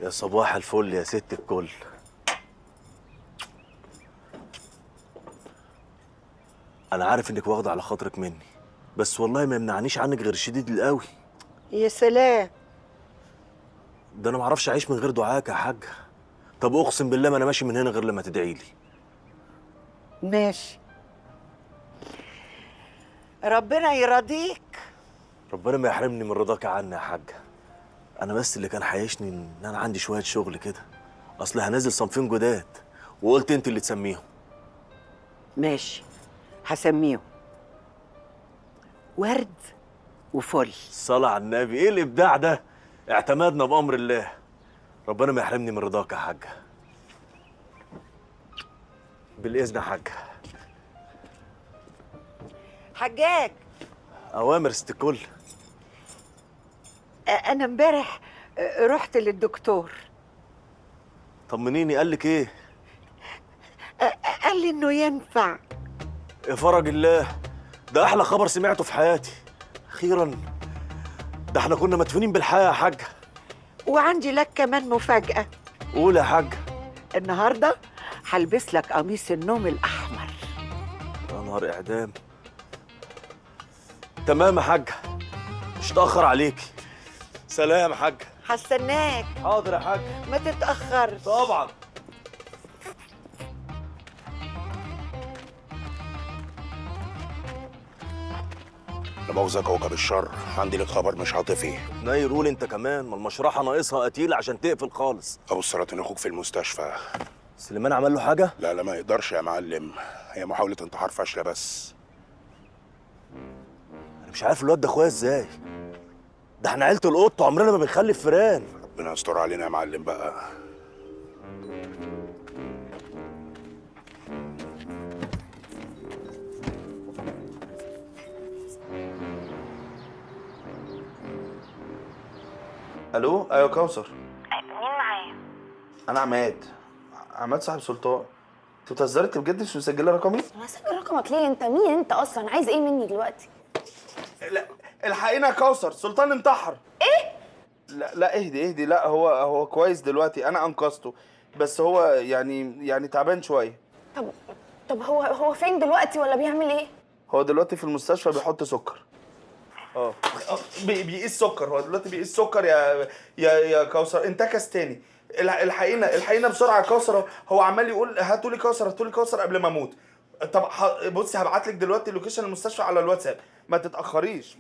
يا صباح الفل يا ست الكل. انا عارف انك واخده على خاطرك مني، بس والله ما يمنعنيش عنك غير الشديد القوي. يا سلام. ده انا ما اعرفش اعيش من غير دعاك يا حاجه. طب اقسم بالله ما انا ماشي من هنا غير لما تدعي لي. ماشي، ربنا يرضيك. ربنا ما يحرمني من رضاك عني يا حاجه. انا بس اللي كان حيشني ان انا عندي شويه شغل كده، اصل هنزل صنفين جداد وقلت انت اللي تسميهم. ماشي، هسميهم ورد وفل. الصلاه على النبي، ايه الابداع ده؟ اعتمدنا بامر الله. ربنا ما يحرمني من رضاك يا حاجه. بالاذن يا حاجه. حجاج، اوامر ست الكل. انا امبارح رحت للدكتور. طمنيني، قال لك ايه؟ قال لي انه ينفع. يا فرج الله، ده احلى خبر سمعته في حياتي. اخيرا. ده احنا كنا مدفونين بالحياه يا حاجه. وعندي لك كمان مفاجأة. قول يا حاجه. النهارده هلبس لك قميص النوم الأحمر. يا نهار اعدام. تمام يا حاجه، مش تاخر عليكي. سلام يا حاجه. هستناك. حاضر يا حاجه. ما تتأخرش. طبعا. لا مؤاخذة كوكب الشر، عندي لك خبر مش عاطفي. ناير، قول انت كمان، ما المشرحه ناقصها قتيل عشان تقفل خالص. ابو السلاطين اخوك في المستشفى. سليمان عمل له حاجه؟ لا ما يقدرش يا معلم، هي محاولة انتحار فاشلة بس. انا مش عارف الواد ده اخويا ازاي. ده احنا عيله القط عمرنا ما بنخلف فيران. ربنا يستر علينا يا معلم بقى. الو، ايوه كوثر. مين معايا؟ انا عماد صاحب سلطان. انت بتهزري؟ انت بجد مش مسجله رقمي؟ انا هسجل رقمك ليه؟ انت مين انت اصلا؟ عايز ايه مني دلوقتي؟ لا الحقينا يا كوثر، سلطان انتحر. ايه؟ لا اهدي، لا هو كويس دلوقتي، انا انقذته. بس هو يعني تعبان شويه. طب هو فين دلوقتي ولا بيعمل ايه؟ هو دلوقتي في المستشفى بيحط سكر. اه بيقيس سكر. هو دلوقتي بيقيس سكر يا كوثر. انتكس تاني. الحقينا بسرعه يا كوثر. هو عمال يقول هاتوا لي كوثر قبل ما اموت. طب بصي، هبعت لك دلوقتي لوكيشن المستشفى على الواتساب، ما تتاخريش.